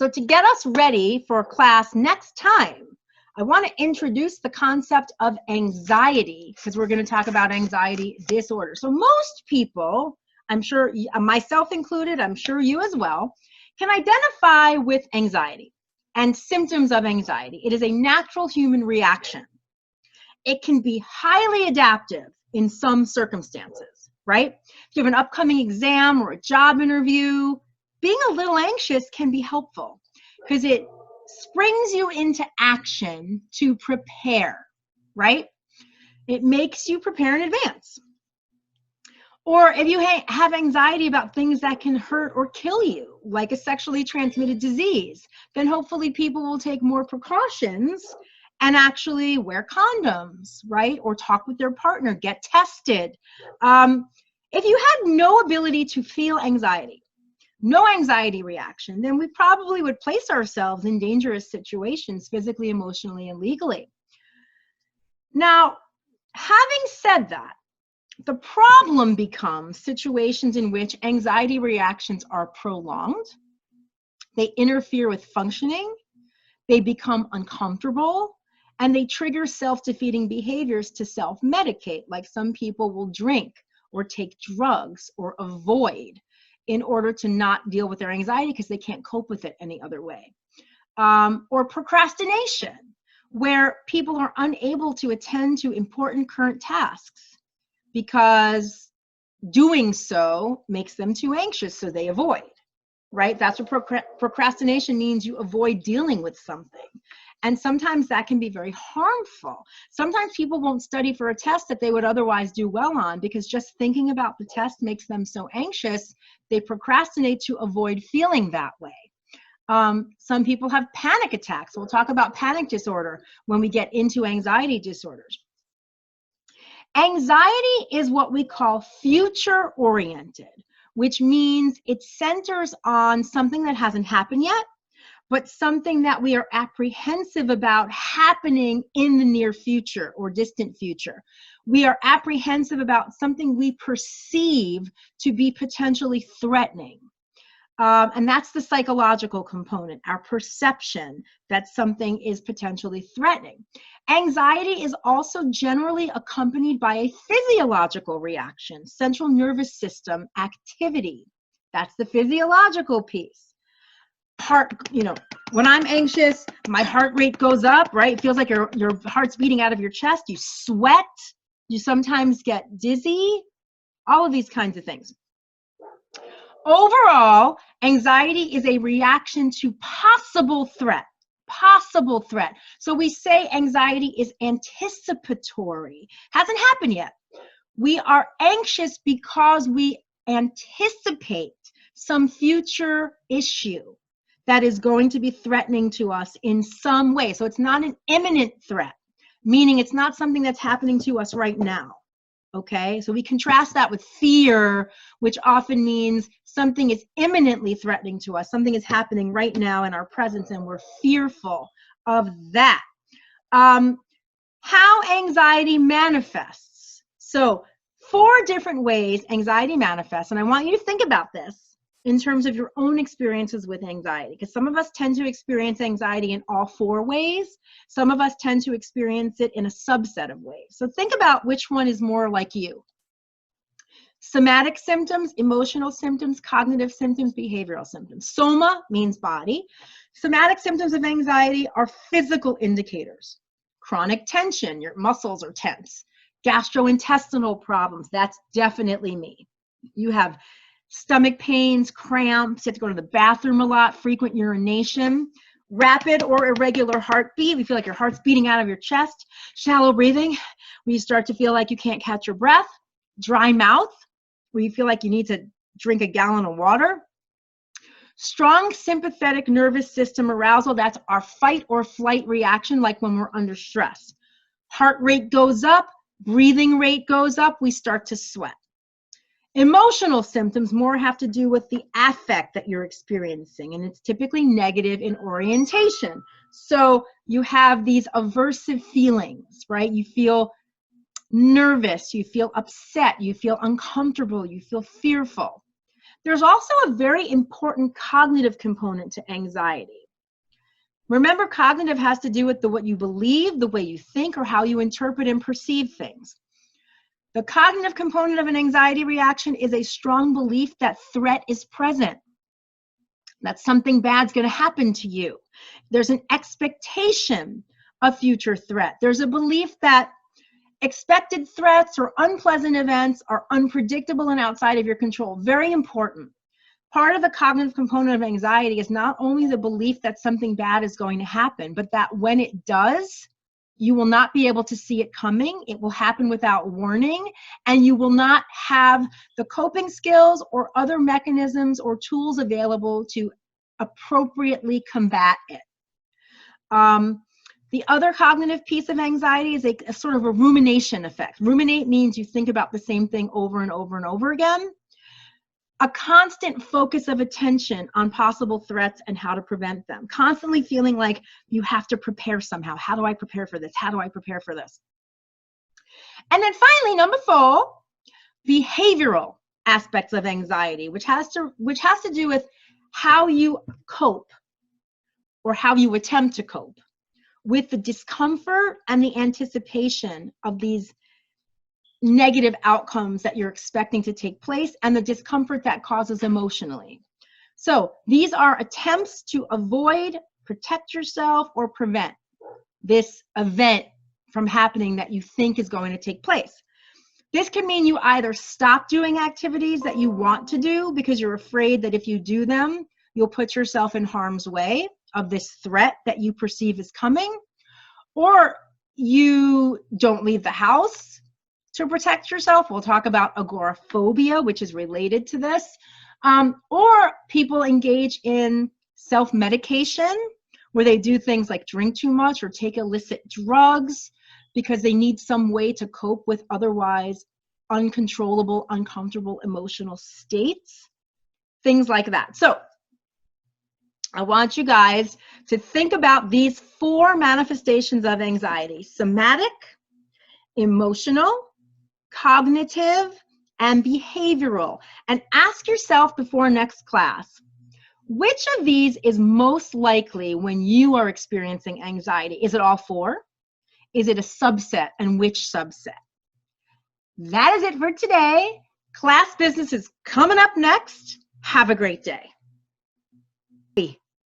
So to get us ready for class next time, I want to introduce the concept of anxiety, because we're going to talk about anxiety disorder. So most people, I'm sure, myself included, I'm sure you as well, can identify with anxiety and symptoms of anxiety. It is a natural human reaction. It can be highly adaptive in some circumstances, right? If you have an upcoming exam or a job interview, being a little anxious can be helpful because it springs you into action to prepare, right? It makes you prepare in advance. Or if you have anxiety about things that can hurt or kill you, like a sexually transmitted disease, then hopefully people will take more precautions and actually wear condoms, right? Or talk with their partner, get tested. If you had no ability to feel anxiety, no anxiety reaction, then we probably would place ourselves in dangerous situations physically, emotionally, and legally. Now, having said that, the problem becomes situations in which anxiety reactions are prolonged, they interfere with functioning, they become uncomfortable, and they trigger self-defeating behaviors to self-medicate, like some people will drink or take drugs or avoid in order to not deal with their anxiety because they can't cope with it any other way. Or procrastination, where people are unable to attend to important current tasks because doing so makes them too anxious, so they avoid, right? That's what procrastination means. You avoid dealing with something. And sometimes that can be very harmful. Sometimes people won't study for a test that they would otherwise do well on because just thinking about the test makes them so anxious, they procrastinate to avoid feeling that way. Some people have panic attacks. We'll talk about panic disorder when we get into anxiety disorders. Anxiety is what we call future-oriented, which means it centers on something that hasn't happened yet, but something that we are apprehensive about happening in the near future or distant future. We are apprehensive about something we perceive to be potentially threatening. And that's the psychological component, our perception that something is potentially threatening. Anxiety is also generally accompanied by a physiological reaction, central nervous system activity. That's the physiological piece. When I'm anxious, my heart rate goes up, right? It feels like your heart's beating out of your chest. You sweat. You sometimes get dizzy. All of these kinds of things. Overall, anxiety is a reaction to possible threat. Possible threat. So we say anxiety is anticipatory. Hasn't happened yet. We are anxious because we anticipate some future issue that is going to be threatening to us in some way. So it's not an imminent threat, meaning it's not something that's happening to us right now. Okay, so we contrast that with fear, which often means something is imminently threatening to us. Something is happening right now in our presence and we're fearful of that. How anxiety manifests. So 4 different ways anxiety manifests, and I want you to think about this in terms of your own experiences with anxiety, because some of us tend to experience anxiety in all 4 ways. Some of us tend to experience it in a subset of ways. So think about which one is more like you. Somatic symptoms, emotional symptoms, cognitive symptoms, behavioral symptoms. Soma means body. Somatic symptoms of anxiety are physical indicators. Chronic tension, your muscles are tense. Gastrointestinal problems, that's definitely me. You have stomach pains, cramps, you have to go to the bathroom a lot, frequent urination, rapid or irregular heartbeat, we feel like your heart's beating out of your chest, shallow breathing, where you start to feel like you can't catch your breath, dry mouth, where you feel like you need to drink a gallon of water, strong sympathetic nervous system arousal, that's our fight or flight reaction, like when we're under stress. Heart rate goes up, breathing rate goes up, we start to sweat. Emotional symptoms more have to do with the affect that you're experiencing, and it's typically negative in orientation. So you have these aversive feelings, right? You feel nervous, you feel upset, you feel uncomfortable, you feel fearful. There's also a very important cognitive component to anxiety. Remember, cognitive has to do with what you believe, the way you think, or how you interpret and perceive things. The cognitive component of an anxiety reaction is a strong belief that threat is present, that something bad's going to happen to you. There's an expectation of future threat. There's a belief that expected threats or unpleasant events are unpredictable and outside of your control. Very important. Part of the cognitive component of anxiety is not only the belief that something bad is going to happen, but that when it does, you will not be able to see it coming. It will happen without warning, and you will not have the coping skills or other mechanisms or tools available to appropriately combat it. The other cognitive piece of anxiety is a sort of a rumination effect. Ruminate means you think about the same thing over and over and over again. A constant focus of attention on possible threats and how to prevent them. Constantly feeling like you have to prepare somehow. How do I prepare for this? How do I prepare for this? And then finally, number 4, behavioral aspects of anxiety, which has to do with how you cope or how you attempt to cope with the discomfort and the anticipation of these negative outcomes that you're expecting to take place and the discomfort that causes emotionally. So these are attempts to avoid, protect yourself, or prevent this event from happening that you think is going to take place. This can mean you either stop doing activities that you want to do because you're afraid that if you do them, you'll put yourself in harm's way of this threat that you perceive is coming, or you don't leave the house to protect yourself. We'll talk about agoraphobia, which is related to this. Or people engage in self-medication, where they do things like drink too much or take illicit drugs because they need some way to cope with otherwise uncontrollable, uncomfortable emotional states, things like that. So I want you guys to think about these 4 manifestations of anxiety: somatic, emotional, cognitive, and behavioral. And ask yourself before next class, which of these is most likely when you are experiencing anxiety? Is it all 4? Is it a subset, and which subset? That is it for today. Class business is coming up next. Have a great day.